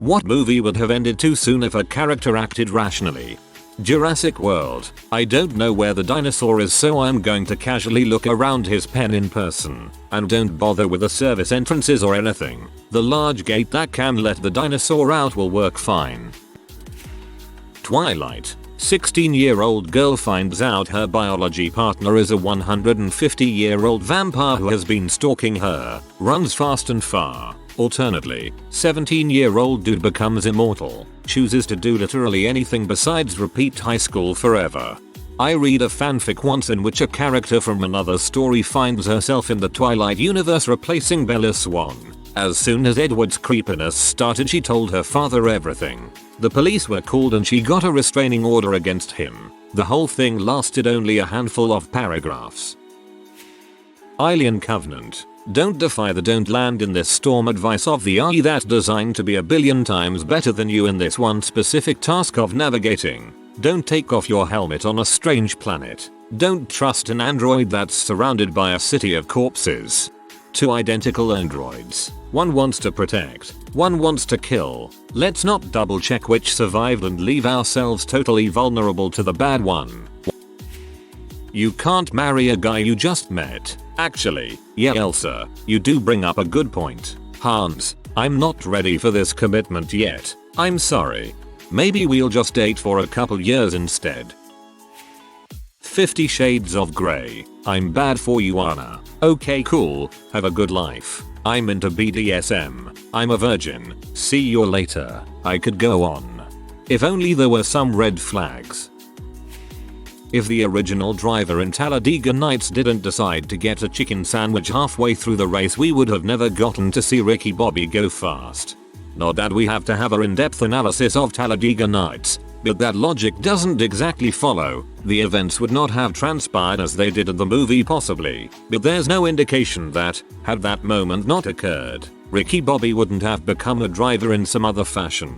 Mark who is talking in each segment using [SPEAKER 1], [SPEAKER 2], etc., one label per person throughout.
[SPEAKER 1] What movie would have ended too soon if a character acted rationally? Jurassic World. I don't know where the dinosaur is, so I'm going to casually look around his pen in person. And don't bother with the service entrances or anything. The large gate that can let the dinosaur out will work fine. Twilight. 16-year-old girl finds out her biology partner is a 150-year-old vampire who has been stalking her, runs fast and far. Alternately, 17-year-old dude becomes immortal, chooses to do literally anything besides repeat high school forever. I read a fanfic once in which a character from another story finds herself in the Twilight universe replacing Bella Swan. As soon as Edward's creepiness started, she told her father everything. The police were called and she got a restraining order against him. The whole thing lasted only a handful of paragraphs. Alien Covenant. Don't defy the don't land in this storm advice of the AI that's designed to be a billion times better than you in this one specific task of navigating. Don't take off your helmet on a strange planet. Don't trust an android that's surrounded by a city of corpses. Two identical androids. One wants to protect, one wants to kill. Let's not double check which survived and leave ourselves totally vulnerable to the bad one. You can't marry a guy you just met. Actually, yeah Elsa, you do bring up a good point. Hans, I'm not ready for this commitment yet. I'm sorry. Maybe we'll just date for a couple years instead. 50 Shades of Grey. I'm bad for you, Anna. Okay cool, have a good life. I'm into BDSM. I'm a virgin. See you later. I could go on. If only there were some red flags. If the original driver in Talladega Nights didn't decide to get a chicken sandwich halfway through the race, we would have never gotten to see Ricky Bobby go fast. Not that we have to have an in-depth analysis of Talladega Nights, but that logic doesn't exactly follow. The events would not have transpired as they did in the movie possibly, but there's no indication that, had that moment not occurred, Ricky Bobby wouldn't have become a driver in some other fashion.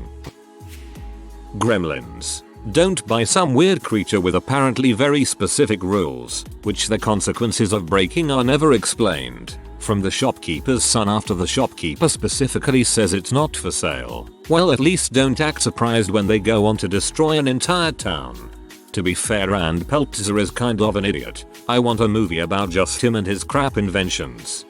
[SPEAKER 1] Gremlins. Don't buy some weird creature with apparently very specific rules, which the consequences of breaking are never explained. From the shopkeeper's son after the shopkeeper specifically says it's not for sale. Well, at least don't act surprised when they go on to destroy an entire town. To be fair, and Peltzer is kind of an idiot. I want a movie about just him and his crap inventions.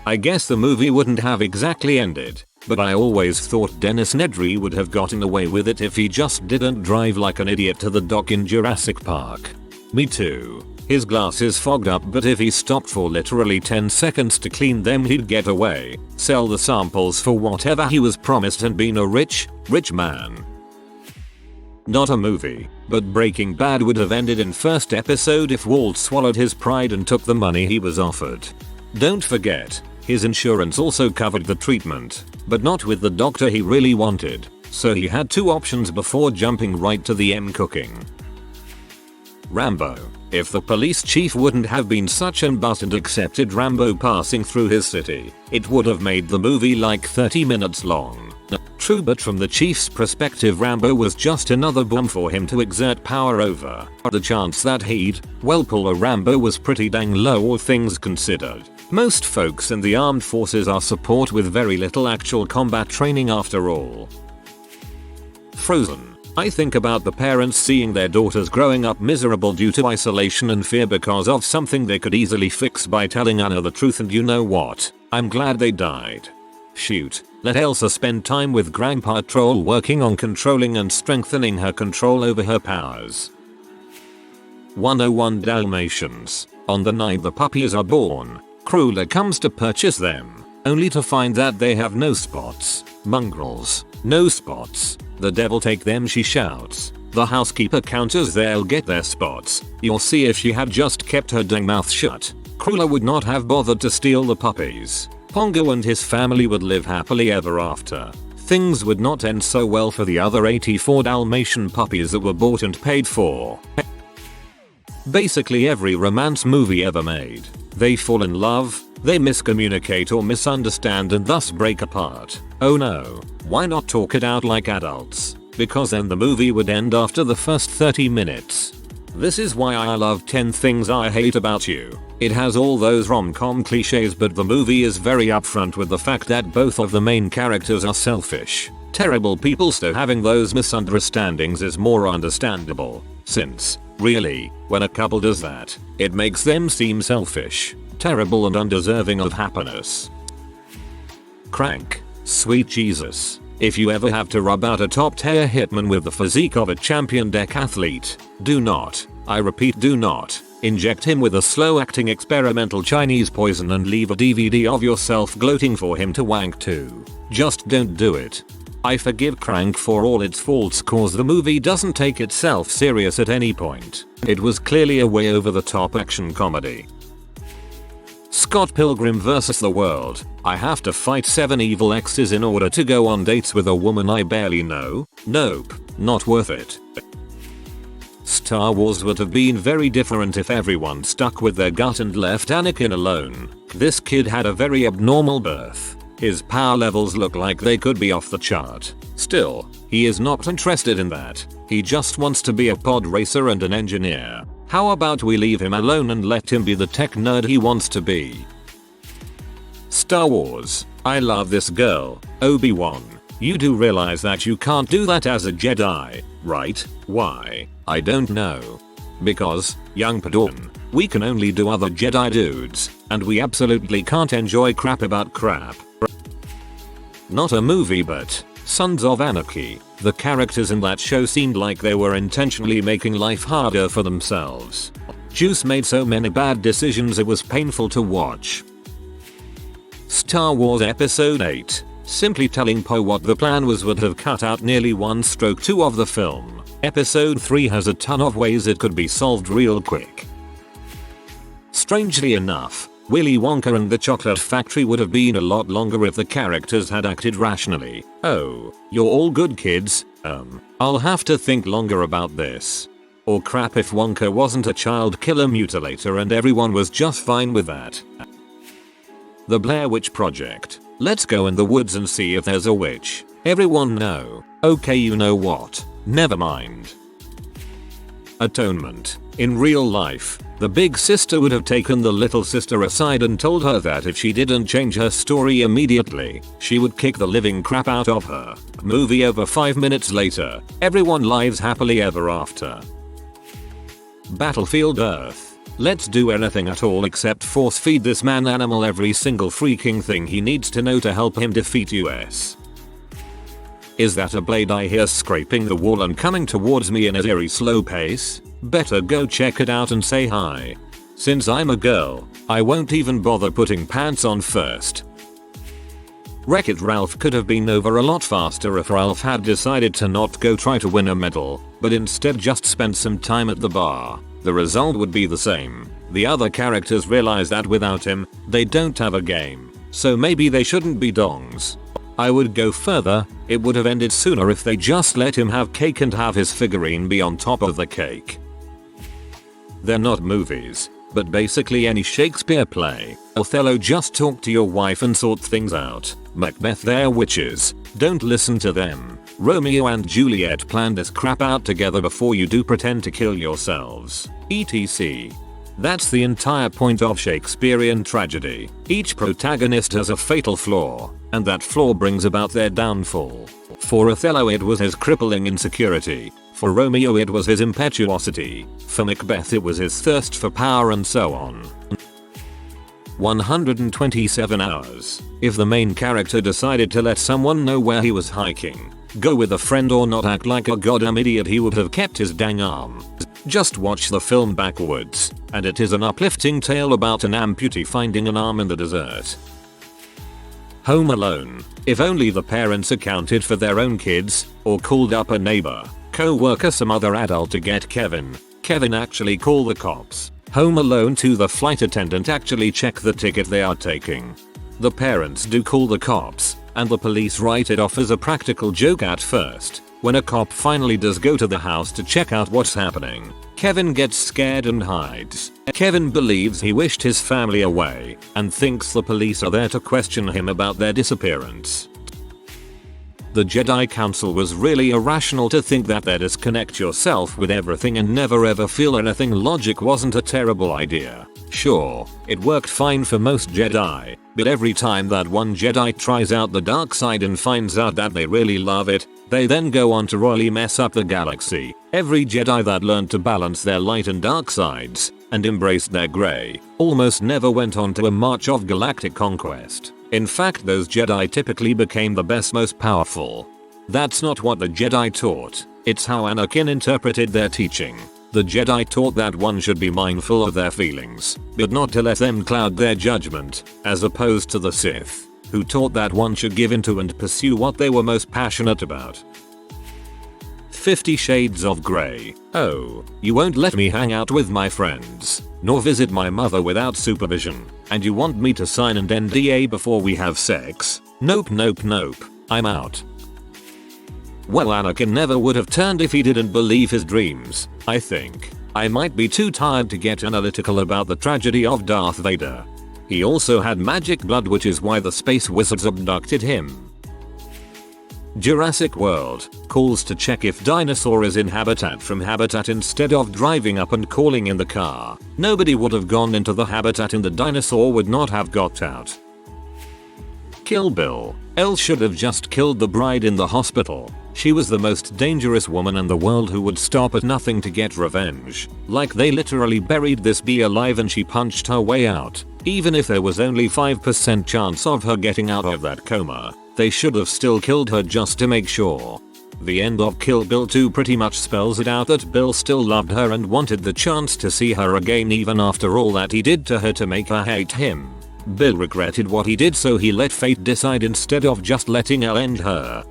[SPEAKER 1] I guess the movie wouldn't have exactly ended, but I always thought Dennis Nedry would have gotten away with it if he just didn't drive like an idiot to the dock in Jurassic Park. Me too. His glasses fogged up, but if he stopped for literally 10 seconds to clean them, he'd get away, sell the samples for whatever he was promised, and been a rich man. Not a movie, but Breaking Bad would have ended in first episode if Walt swallowed his pride and took the money he was offered. Don't forget, his insurance also covered the treatment, but not with the doctor he really wanted, so he had two options before jumping right to the cooking. Rambo. If the police chief wouldn't have been such an bust and accepted Rambo passing through his city, it would have made the movie like 30 minutes long. True, but from the chief's perspective, Rambo was just another bum for him to exert power over. The chance that he'd, well, pull a Rambo was pretty dang low, all things considered. Most folks in the armed forces are support with very little actual combat training after all. Frozen. I think about the parents seeing their daughters growing up miserable due to isolation and fear because of something they could easily fix by telling Anna the truth, and you know what? I'm glad they died. Shoot, let Elsa spend time with Grandpa Troll working on controlling and strengthening her control over her powers. 101 Dalmatians. On the night the puppies are born, Cruella comes to purchase them, only to find that they have no spots. Mongrels. No spots. The devil take them, she shouts. The housekeeper counters, they'll get their spots. You'll see if she had just kept her dang mouth shut, Cruella would not have bothered to steal the puppies. Pongo and his family would live happily ever after. Things would not end so well for the other 84 Dalmatian puppies that were bought and paid for. Basically every romance movie ever made. They fall in love, they miscommunicate or misunderstand and thus break apart. Oh no, why not talk it out like adults? Because then the movie would end after the first 30 minutes. This is why I love 10 Things I Hate About You. It has all those rom-com cliches, but the movie is very upfront with the fact that both of the main characters are selfish, terrible people, so having those misunderstandings is more understandable, since, really, when a couple does that, it makes them seem selfish, terrible and undeserving of happiness. Crank. Sweet Jesus. If you ever have to rub out a top-tier hitman with the physique of a champion decathlete, do not, I repeat do not, inject him with a slow-acting experimental Chinese poison and leave a DVD of yourself gloating for him to wank to. Just don't do it. I forgive Crank for all its faults cause the movie doesn't take itself serious at any point. It was clearly a way over the top action comedy. Scott Pilgrim vs. the World. I have to fight 7 evil exes in order to go on dates with a woman I barely know? Nope, not worth it. Star Wars would have been very different if everyone stuck with their gut and left Anakin alone. This kid had a very abnormal birth. His power levels look like they could be off the chart. Still, he is not interested in that. He just wants to be a pod racer and an engineer. How about we leave him alone and let him be the tech nerd he wants to be? Star Wars. I love this girl, Obi-Wan. You do realize that you can't do that as a Jedi, right? Why? I don't know. Because, young Padawan, we can only do other Jedi dudes, and we absolutely can't enjoy crap about crap. Not a movie but Sons of Anarchy. The characters in that show seemed like they were intentionally making life harder for themselves. Juice made so many bad decisions it was painful to watch. Star Wars Episode 8. Simply telling Poe what the plan was would have cut out nearly 1/2 of the film. Episode 3 has a ton of ways it could be solved real quick. Strangely enough, Willy Wonka and the Chocolate Factory would have been a lot longer if the characters had acted rationally. Oh, you're all good kids? I'll have to think longer about this. Or crap if Wonka wasn't a child killer mutilator and everyone was just fine with that. The Blair Witch Project. Let's go in the woods and see if there's a witch. Everyone no. Okay, you know what? Never mind. Atonement. In real life, the big sister would have taken the little sister aside and told her that if she didn't change her story immediately, she would kick the living crap out of her. Movie over 5 minutes later, everyone lives happily ever after. Battlefield Earth. Let's do anything at all except force feed this man animal every single freaking thing he needs to know to help him defeat US. Is that a blade I hear scraping the wall and coming towards me in a very slow pace? Better go check it out and say hi. Since I'm a girl, I won't even bother putting pants on first. Wreck-It Ralph could have been over a lot faster if Ralph had decided to not go try to win a medal, but instead just spent some time at the bar. The result would be the same. The other characters realize that without him, they don't have a game, so maybe they shouldn't be dongs. I would go further, it would have ended sooner if they just let him have cake and have his figurine be on top of the cake. They're not movies, but basically any Shakespeare play. Othello, just talk to your wife and sort things out. Macbeth, they're witches, don't listen to them. Romeo and Juliet, planned this crap out together before you do pretend to kill yourselves. etc. That's the entire point of Shakespearean tragedy. Each protagonist has a fatal flaw, and that flaw brings about their downfall. For Othello it was his crippling insecurity. For Romeo it was his impetuosity. For Macbeth it was his thirst for power, and so on. 127 hours. If the main character decided to let someone know where he was hiking, go with a friend or not act like a goddamn idiot, he would have kept his dang arm. Just watch the film backwards, and it is an uplifting tale about an amputee finding an arm in the desert. Home Alone. If only the parents accounted for their own kids, or called up a neighbor, co-worker, some other adult to get Kevin. Kevin actually call the cops. Home Alone 2, the flight attendant actually check the ticket they are taking. The parents do call the cops, and the police write it off as a practical joke at first. When a cop finally does go to the house to check out what's happening, Kevin gets scared and hides. Kevin believes he wished his family away, and thinks the police are there to question him about their disappearance. The Jedi Council was really irrational to think that they disconnect yourself with everything and never ever feel anything. Logic wasn't a terrible idea. Sure, it worked fine for most Jedi, but every time that one Jedi tries out the dark side and finds out that they really love it, they then go on to royally mess up the galaxy. Every Jedi that learned to balance their light and dark sides, and embraced their grey, almost never went on to a march of galactic conquest. In fact, those Jedi typically became the best, most powerful. That's not what the Jedi taught, it's how Anakin interpreted their teaching. The Jedi taught that one should be mindful of their feelings, but not to let them cloud their judgment, as opposed to the Sith, who taught that one should give into and pursue what they were most passionate about. 50 Shades of Grey. Oh, you won't let me hang out with my friends, nor visit my mother without supervision, and you want me to sign an NDA before we have sex? Nope, nope, nope. I'm out. Well, Anakin never would have turned if he didn't believe his dreams, I think. I might be too tired to get analytical about the tragedy of Darth Vader. He also had magic blood, which is why the space wizards abducted him. Jurassic World calls to check if dinosaur is in habitat from habitat instead of driving up and calling in the car. Nobody would have gone into the habitat and the dinosaur would not have got out. Kill Bill. Elle should have just killed the bride in the hospital. She was the most dangerous woman in the world who would stop at nothing to get revenge. Like, they literally buried this bee alive and she punched her way out. Even if there was only 5% chance of her getting out of that coma, they should have still killed her just to make sure. The end of Kill Bill 2 pretty much spells it out that Bill still loved her and wanted the chance to see her again even after all that he did to her to make her hate him. Bill regretted what he did, so he let fate decide instead of just letting Elle end her.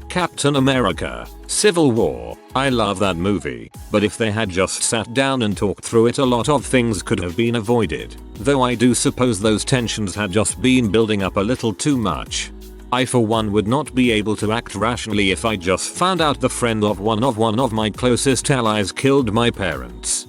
[SPEAKER 1] Captain America: Civil War. I love that movie, but if they had just sat down and talked through it, a lot of things could have been avoided. Though I do suppose those tensions had just been building up a little too much. I for one would not be able to act rationally if I just found out the friend of one of my closest allies killed my parents.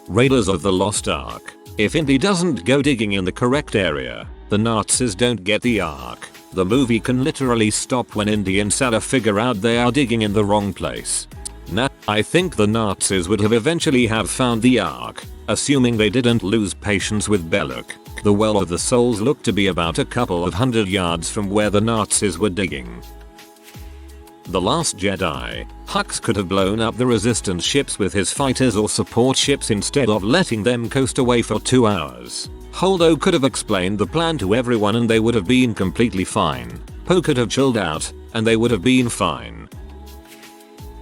[SPEAKER 1] Raiders of the Lost Ark. If Indy doesn't go digging in the correct area, the Nazis don't get the Ark. The movie can literally stop when Indy and Salah figure out they are digging in the wrong place. Nah, I think the Nazis would have eventually have found the Ark, assuming they didn't lose patience with Belloc. The Well of the Souls looked to be about a couple of 100 yards from where the Nazis were digging. The Last Jedi. Hux could have blown up the resistance ships with his fighters or support ships instead of letting them coast away for 2 hours. Holdo could have explained the plan to everyone and they would have been completely fine. Poe could have chilled out and they would have been fine.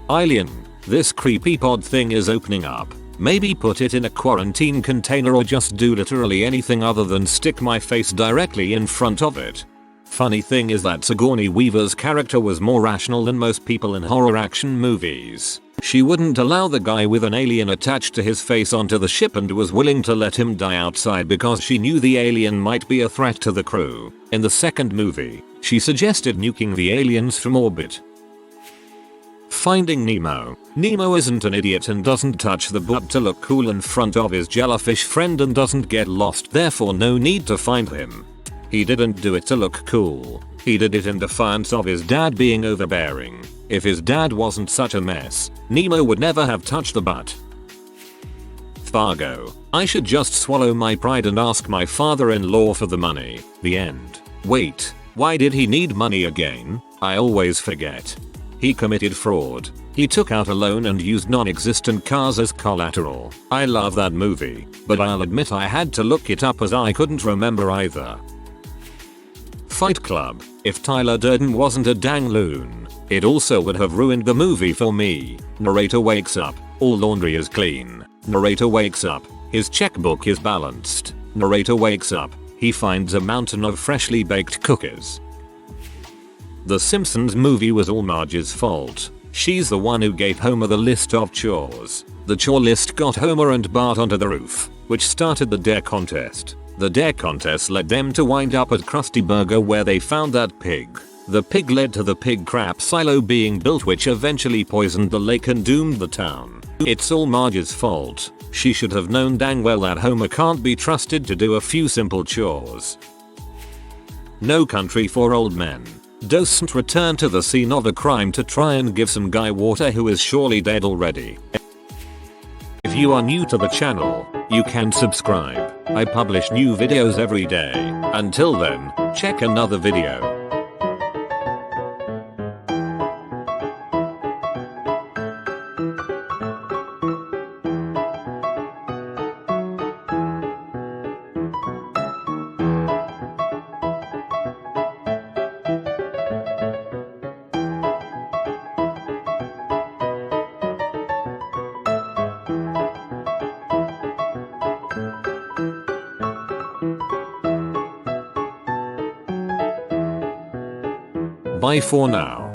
[SPEAKER 1] Alien. This creepy pod thing is opening up. Maybe put it in a quarantine container or just do literally anything other than stick my face directly in front of it. Funny thing is that Sigourney Weaver's character was more rational than most people in horror action movies. She wouldn't allow the guy with an alien attached to his face onto the ship and was willing to let him die outside because she knew the alien might be a threat to the crew. In the second movie, she suggested nuking the aliens from orbit. Finding Nemo. Nemo isn't an idiot and doesn't touch the butt to look cool in front of his jellyfish friend and doesn't get lost, therefore no need to find him. He didn't do it to look cool. He did it in defiance of his dad being overbearing. If his dad wasn't such a mess, Nemo would never have touched the butt. Fargo. I should just swallow my pride and ask my father-in-law for the money. The end. Wait, why did he need money again? I always forget. He committed fraud. He took out a loan and used non-existent cars as collateral. I love that movie, but I'll admit I had to look it up as I couldn't remember either. Fight Club. If Tyler Durden wasn't a dang loon, it also would have ruined the movie for me. Narrator wakes up, all laundry is clean. Narrator wakes up, his checkbook is balanced. Narrator wakes up, he finds a mountain of freshly baked cookies. The Simpsons movie was all Marge's fault. She's the one who gave Homer the list of chores. The chore list got Homer and Bart onto the roof, which started the dare contest. The dare contest led them to wind up at Krusty Burger where they found that pig. The pig led to the pig crap silo being built, which eventually poisoned the lake and doomed the town. It's all Marge's fault. She should have known dang well that Homer can't be trusted to do a few simple chores. No Country for Old Men. Don't return to the scene of a crime to try and give some guy water who is surely dead already. If you are new to the channel, you can subscribe. I publish new videos every day. Until then, check another video. Bye for now.